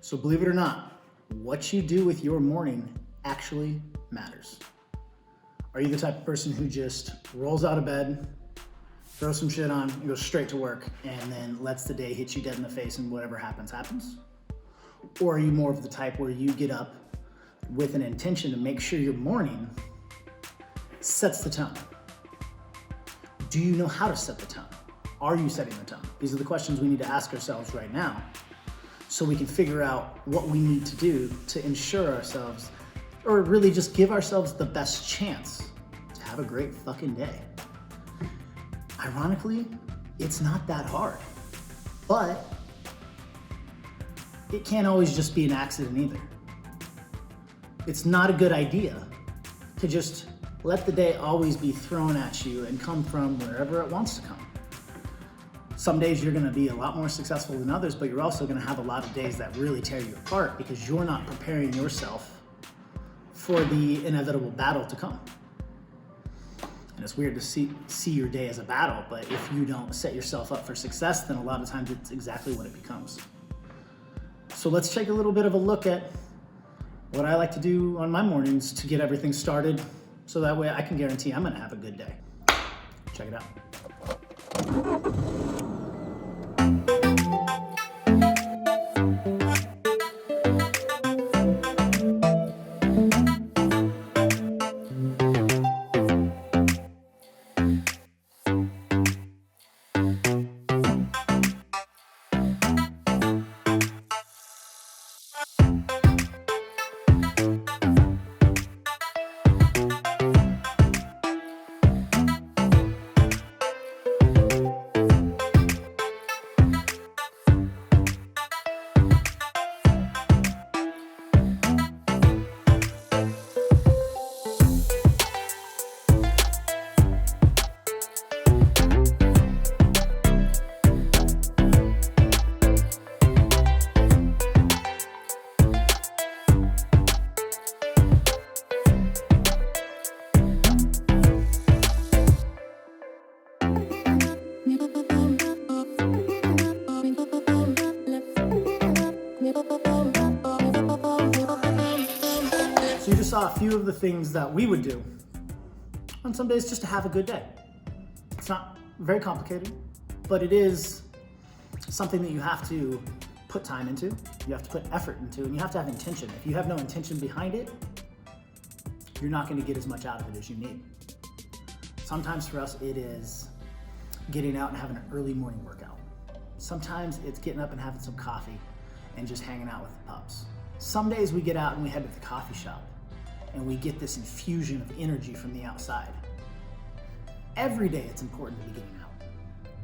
So believe it or not, what you do with your morning actually matters. Are you the type of person who just rolls out of bed, throws some shit on, and goes straight to work, and then lets the day hit you dead in the face and whatever happens, happens? Or are you more of the type where you get up with an intention to make sure your morning sets the tone? Do you know how to set the tone? Are you setting the tone? These are the questions we need to ask ourselves right now so we can figure out what we need to do to ensure ourselves, or really just give ourselves the best chance to have a great fucking day. Ironically, it's not that hard, but it can't always just be an accident either. It's not a good idea to just let the day always be thrown at you and come from wherever it wants to come. Some days you're gonna be a lot more successful than others, but you're also gonna have a lot of days that really tear you apart because you're not preparing yourself for the inevitable battle to come. And it's weird to see your day as a battle, but if you don't set yourself up for success, then a lot of times it's exactly what it becomes. So let's take a little bit of a look at what I like to do on my mornings to get everything started, so that way I can guarantee I'm gonna have a good day. Check it out. So you just saw a few of the things that we would do on some days just to have a good day. It's not very complicated, but it is something that you have to put time into, you have to put effort into, and you have to have intention. If you have no intention behind it, you're not going to get as much out of it as you need. Sometimes for us, it is getting out and having an early morning workout. Sometimes it's getting up and having some coffee and just hanging out with the pups. Some days we get out and we head to the coffee shop and we get this infusion of energy from the outside. Every day it's important to be getting out.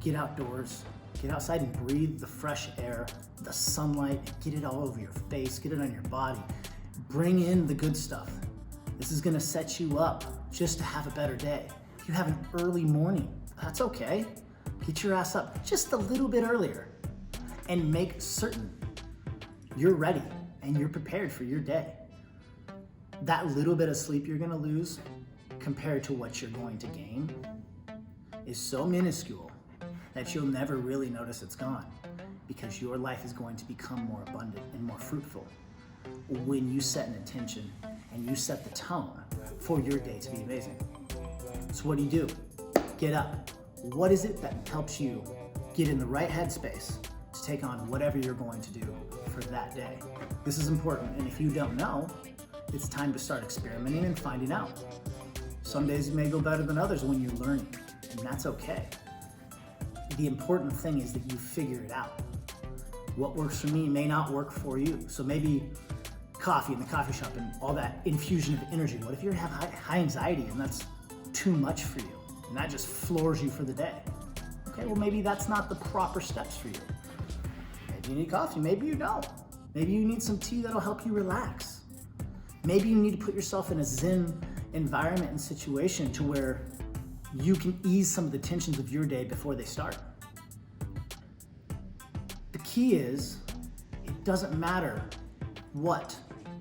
Get outdoors, get outside and breathe the fresh air, the sunlight, get it all over your face, get it on your body. Bring in the good stuff. This is gonna set you up just to have a better day. If you have an early morning, that's okay. Get your ass up just a little bit earlier and make certain you're ready and you're prepared for your day. That little bit of sleep you're gonna lose compared to what you're going to gain is so minuscule that you'll never really notice it's gone, because your life is going to become more abundant and more fruitful when you set an intention and you set the tone for your day to be amazing. So what do? Get up. What is it that helps you get in the right headspace to take on whatever you're going to do for that day? This is important, and if you don't know, it's time to start experimenting and finding out. Some days it may go better than others when you're learning, and that's okay. The important thing is that you figure it out. What works for me may not work for you. So maybe coffee in the coffee shop and all that infusion of energy. What if you have high anxiety and that's too much for you and that just floors you for the day? Okay, well maybe that's not the proper steps for you. Maybe you need coffee, maybe you don't. Maybe you need some tea that'll help you relax. Maybe you need to put yourself in a zen environment and situation to where you can ease some of the tensions of your day before they start. The key is, it doesn't matter what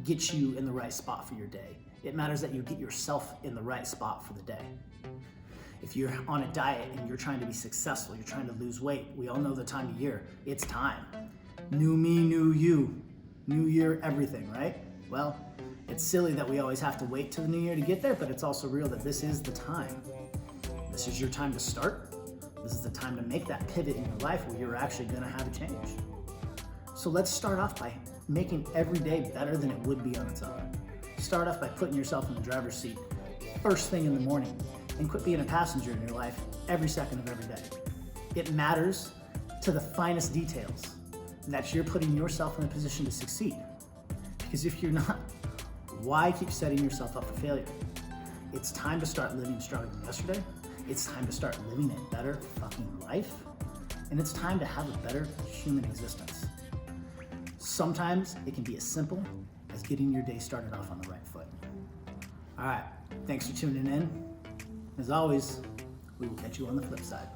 gets you in the right spot for your day. It matters that you get yourself in the right spot for the day. If you're on a diet and you're trying to be successful, you're trying to lose weight, we all know the time of year, it's time. New me, new you. new year, everything, right? Well, it's silly that we always have to wait till the new year to get there, but it's also real that this is the time. This is your time to start. This is the time to make that pivot in your life where you're actually gonna have a change. So let's start off by making every day better than it would be on its own. Start off by putting yourself in the driver's seat first thing in the morning and quit being a passenger in your life every second of every day. It matters to the finest details that you're putting yourself in a position to succeed. Because if you're not, why keep setting yourself up for failure? It's time to start living stronger than yesterday. It's time to start living a better fucking life. And it's time to have a better human existence. Sometimes it can be as simple as getting your day started off on the right foot. All right, thanks for tuning in. As always, we will catch you on the flip side.